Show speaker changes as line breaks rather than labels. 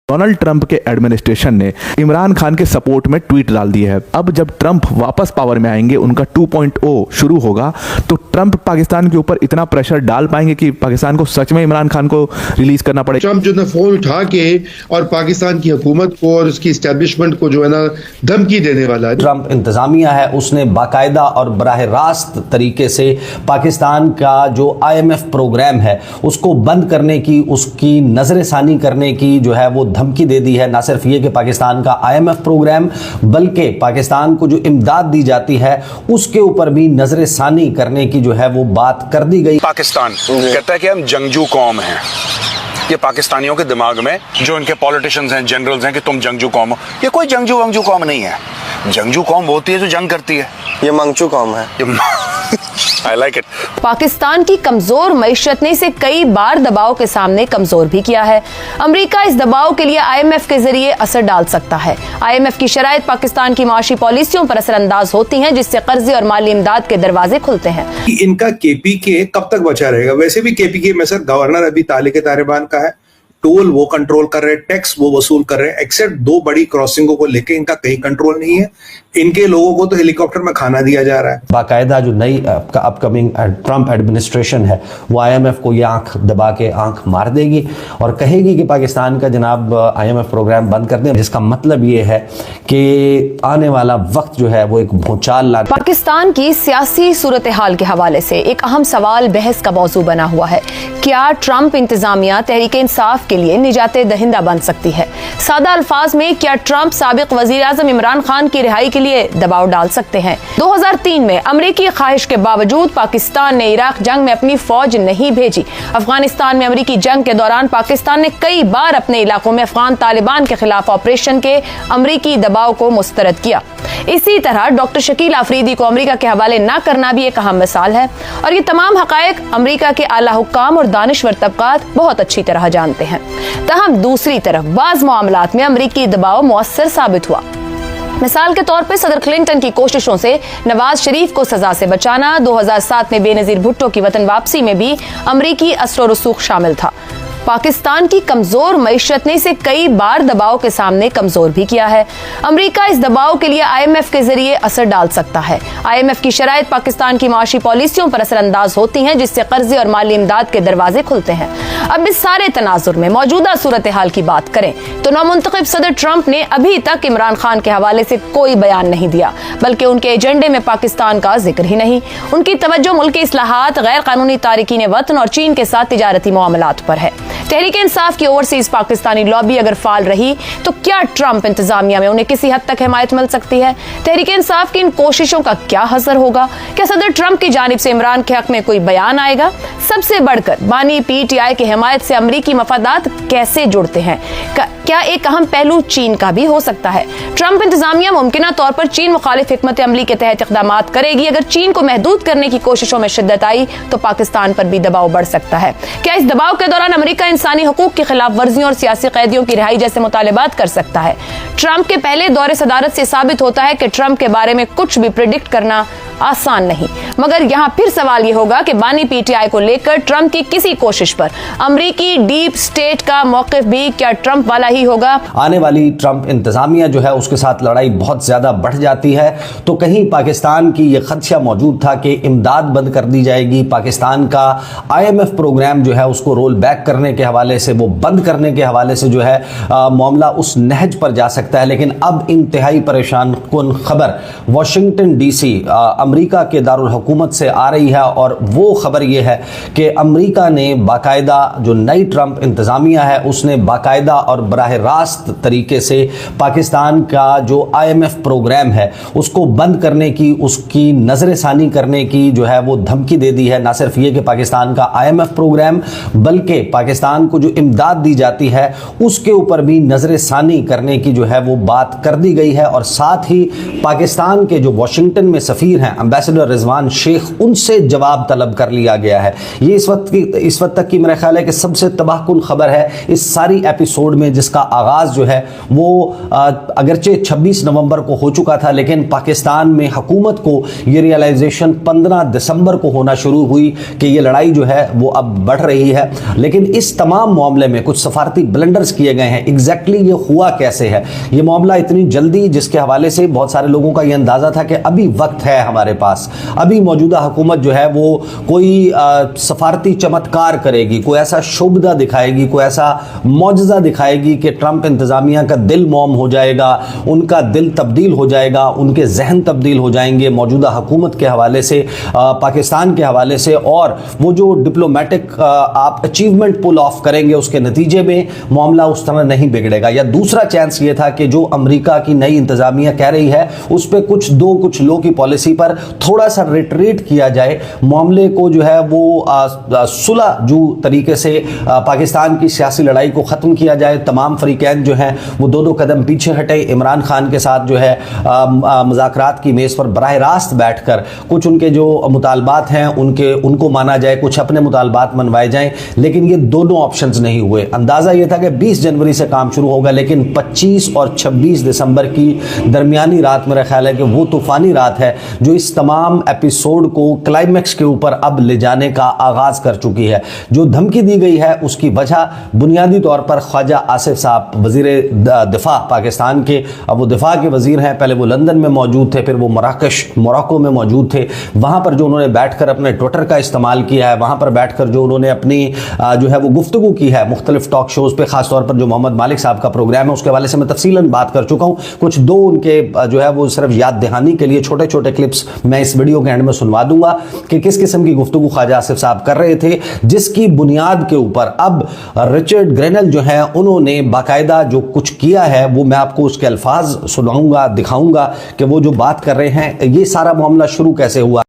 Donald Trump के administration ने इमरान खान के सपोर्ट में ट्वीट डाल दिए है। अब जब ट्रंप वापस पावर में आएंगे, उनका 2.0 शुरू होगा, तो ट्रंप पाकिस्तान के ऊपर इतना प्रेशर डाल पाएंगे कि पाकिस्तान को सच में इमरान खान को रिलीज करना पड़े।
ट्रंप जो ना फोन उठा के और पाकिस्तान की हुकूमत को और उसकी एस्टेब्लिशमेंट को जो है ना धमकी देने वाला है।
ट्रंप इंतजामिया है, उसने बाकायदा और बराह रास्त तरीके से पाकिस्तान का जो IMF प्रोग्राम है उसको बंद करने की, उसकी नजर सानी करने की जो है वो धमकी दे दी है। ना सिर्फ ये कि पाकिस्तान का IMF प्रोग्राम, बल्कि पाकिस्तान को जो इमदाद दी जाती है उसके ऊपर भी नजर सानी करने की जो है वो बात कर दी गई।
पाकिस्तान कहता है कि हम जंगजू कौम हैं। ये पाकिस्तानियों के दिमाग में जो इनके पॉलिटिशियंस हैं, जनरल्स हैं कि तुम जंगजू कौम हो, ये कोई जंगजू वंगजू कौम नहीं है। जंगजू कौम होती है जो जंग करती है,
ये मंगचू कौम है।
I like it.
पाकिस्तान की कमजोर मईशत ने इसे कई बार दबाव के सामने कमजोर भी किया है। अमेरिका इस दबाव के लिए IMF के जरिए असर डाल सकता है। IMF की शराइत पाकिस्तान की माशी पॉलिसियों पर असरअंदाज होती हैं, जिससे कर्जे और माली इमदाद के दरवाजे खुलते हैं।
इनका KPK कब तक बचा रहेगा? वैसे भी KPK में सर गवर्नर अभी तालिक तालिबान का है, टोल वो कंट्रोल कर रहे हैं, टैक्स वो वसूल कर रहे हैं, एक्सेप्ट 2 बड़ी क्रॉसिंगों को लेके इनका कहीं कंट्रोल नहीं है। इनके लोगों को तो हेलीकॉप्टर में खाना दिया जा रहा है।
बाकायदा जो नई अपकमिंग ट्रंप एडमिनिस्ट्रेशन है वो IMF को ये आंख दबा के आंख मार देगी और कहेगी कि पाकिस्तान का जनाब IMF प्रोग्राम बंद कर दें, जिसका मतलब ये है कि आने वाला वक्त जो है वो एक भूचाल ला।
पाकिस्तान की सियासी सूरत हाल के हवाले से एक अहम सवाल बहस का मौजू बना हुआ है। क्या ट्रंप इंतजामिया तहरीक इंसाफ के लिए निजात दहिंदा बन सकती है? सादा अल्फाज में, क्या ट्रंप साबिक वजीर आजम इमरान खान की रिहाई के लिए दबाव डाल सकते हैं? 2003 में अमरीकी ख्वाहिश के बावजूद पाकिस्तान ने इराक जंग में अपनी फौज नहीं भेजी। अफगानिस्तान में अमरीकी जंग के दौरान पाकिस्तान ने कई बार अपने इलाकों में अफगान तालिबान के खिलाफ ऑपरेशन के अमरीकी दबाव को मुस्तरद किया। इसी तरह डॉक्टर शकील आफरीदी को अमेरिका के हवाले न करना भी एक अहम मिसाल है, और ये तमाम हकायक अमेरिका के आला हुक्काम और दानिश्वर तबकात बहुत अच्छी तरह जानते हैं। तहम दूसरी तरफ बाज मामलात में अमरीकी दबाव मुअस्सर साबित हुआ। मिसाल के तौर पर सदर क्लिंटन की कोशिशों से नवाज शरीफ को सजा से बचाना, 2007 में बेनजीर भुट्टो की वतन वापसी में भी अमरीकी असर और रसूख शामिल था। पाकिस्तान की कमजोर मईशत ने इसे कई बार दबाव के सामने कमजोर भी किया है। अमेरिका इस दबाव के लिए IMF के जरिए असर डाल सकता है। IMF की शराइत पाकिस्तान की माशी पॉलिसियों पर असरअंदाज होती हैं, जिससे कर्जे और माली इमदाद के दरवाजे खुलते हैं। अब इस सारे तनाजुर में मौजूदा सूरत हाल की बात करें तो नौमुंतखब सदर ट्रंप ने अभी तक इमरान खान के हवाले से कोई बयान नहीं दिया, बल्कि उनके एजेंडे में पाकिस्तान का जिक्र ही नहीं। उनकी तवज्जो मुल्की इस्लाहात, गैर कानूनी तारिकीन वतन और चीन के साथ तिजारती मामलात पर है। तहरीक इंसाफ की ओवरसीज पाकिस्तानी लॉबी अगर फाल रही तो क्या ट्रंप इंतजामिया में उन्हें किसी हद तक हिमायत मिल सकती है? तहरीक इंसाफ की इन कोशिशों का क्या असर होगा? क्या सदर ट्रंप की जानिब से इमरान के हक में कोई बयान आएगा? सबसे बढ़कर बानी PTI की हिमायत से अमरीकी मफादात कैसे जुड़ते हैं? क्या एक अहम पहलू चीन का भी हो सकता है? ट्रंप इंतजामिया मुमकिना तौर पर चीन मुखालिफ हिकमत अमली के तहत इक़दामात करेगी। अगर चीन को महदूद करने की कोशिशों में शिद्दत आई तो पाकिस्तान पर भी दबाव बढ़ सकता है। क्या इस दबाव के दौरान अमरीका इंसानी हुकूक की खिलाफ वर्जियों और सियासी कैदियों की रिहाई जैसे मुतालिबात कर सकता है? ट्रंप के पहले दौरे सदारत से साबित होता है कि ट्रंप के बारे में कुछ भी प्रिडिक्ट करना आसान नहीं, मगर यहाँ फिर सवाल ये होगा कि बानी PTI को लेकर ट्रंप की किसी कोशिश पर अमरीकी डीप स्टेट का मौक़िफ़ भी क्या ट्रंप वाला ही होगा?
आने वाली ट्रंप इंतजामिया जो है उसके साथ लड़ाई बहुत ज्यादा बढ़ जाती है तो कहीं पाकिस्तान की ये खदशा मौजूद था कि इमदाद बंद कर दी जाएगी, पाकिस्तान का IMF प्रोग्राम जो है उसको रोल बैक करने के हवाले से, वो बंद करने के हवाले से जो है मामला उस नहज पर जा सकता है। लेकिन अब इंतहाई परेशान कुन खबर वाशिंगटन DC अमेरिका के दारुल हुकूमत से आ रही है, और वो खबर ये है कि अमेरिका ने बाकायदा जो नई ट्रंप इंतजामिया है उसने बाकायदा और बराह रास्त तरीके से पाकिस्तान का जो IMF प्रोग्राम है उसको बंद करने की, उसकी नजर सानी करने की जो है वो धमकी दे दी है। ना सिर्फ ये कि पाकिस्तान का IMF प्रोग्राम, बल्कि पाकिस्तान को जो इमदाद दी जाती है उसके ऊपर भी नजर सानी करने की जो है वो बात कर दी गई है। और साथ ही पाकिस्तान के जो वाशिंगटन में सफीर हैं एम्बेसडर रिजवान शेख, उनसे जवाब तलब कर लिया गया है। ये इस वक्त तक की मेरा ख्याल है कि सबसे तबाहकुन खबर है इस सारी एपिसोड में, जिसका आगाज़ जो है वो अगरचे 26 नवंबर को हो चुका था, लेकिन पाकिस्तान में हुकूमत को ये रियलाइजेशन 15 दिसंबर को होना शुरू हुई कि ये लड़ाई जो है वो अब बढ़ रही है। लेकिन इस तमाम मामले में कुछ सफारती ब्लंडर्स किए गए हैं। एग्जैक्टली ये हुआ कैसे है, ये मामला इतनी जल्दी, जिसके हवाले से बहुत सारे लोगों का ये अंदाज़ा था कि अभी वक्त है हमारे पास, अभी मौजूदा हुकूमत जो है वो कोई सफारती चमत्कार करेगी, कोई ऐसा शुभदा दिखाएगी, कोई ऐसा मौजज़ा दिखाएगी कि ट्रंप इंतज़ामिया का दिल मौम हो जाएगा, उनका दिल तब्दील हो जाएगा, उनके जहन तब्दील हो जाएंगे मौजूदा हुकूमत के हवाले से, पाकिस्तान के हवाले से, और वो जो डिप्लोमेटिक आप अचीवमेंट पुल ऑफ करेंगे उसके नतीजे में मामला उस तरह नहीं बिगड़ेगा। या दूसरा चांस ये था कि जो अमेरिका की नई इंतज़ामिया कह रही है उस पर कुछ लो की पॉलिसी पर थोड़ा सा रिट्रीट किया जाए, मामले को जो है वो सुलह जो तरीके से पाकिस्तान की सियासी लड़ाई को ख़त्म किया जाए, तमाम फरीकैन जो हैं वो दो कदम पीछे हटे, इमरान खान के साथ जो है मुज़ाकरात की मेज़ पर बराह रास्त बैठकर कुछ उनके जो मुतालबात हैं उनको माना जाए, कुछ अपने मुतालबात मनवाए जाएं। लेकिन ये दोनों ऑप्शंस नहीं हुए। अंदाज़ा ये था कि 20 जनवरी से काम शुरू होगा, लेकिन 25 और 26 दिसंबर की दरमियानी रात मेरा ख्याल है कि वो तूफ़ानी रात है जो इस तमाम एपिसोड को क्लाइमैक्स के ऊपर अब ले जाने का आगाज़ कर चुकी है। जो धमकी दी गई है उसकी वजह बुनियादी तौर पर ख्वाजा आसिफ साहब, वज़ीर दिफा पाकिस्तान के, अब वो दिफा के वज़ीर हैं, पहले वो लंदन में मौजूद थे, फिर वो मोरक्को में मौजूद थे। वहाँ पर जो उन्होंने बैठकर अपने ट्विटर का इस्तेमाल किया है, वहाँ पर बैठकर जो उन्होंने अपनी जो है वो गुफ्तगू की है मुख्तलिफ टॉक शोज़ पे, ख़ासतौर पर जो मोहम्मद मालिक साहब का प्रोग्राम है उसके हवाले से मैं तफसीलन बात कर चुका हूँ। कुछ दो उनके जो है वो सिर्फ याद दहानी के लिए छोटे छोटे क्लिप्स मैं इस वीडियो के एंड में सुनवा दूंगा कि किस किस्म की गुफ्तगू ख्वाजा आसिफ साहब कर रहे थे, जिसकी बुनियाद के ऊपर अब रिचर्ड ग्रेनल जो है उन्होंने बाकायदा जो कुछ किया है वो मैं आपको उसके अल्फाज सुनाऊंगा, दिखाऊंगा कि वो जो बात कर रहे हैं, ये सारा मामला शुरू कैसे हुआ।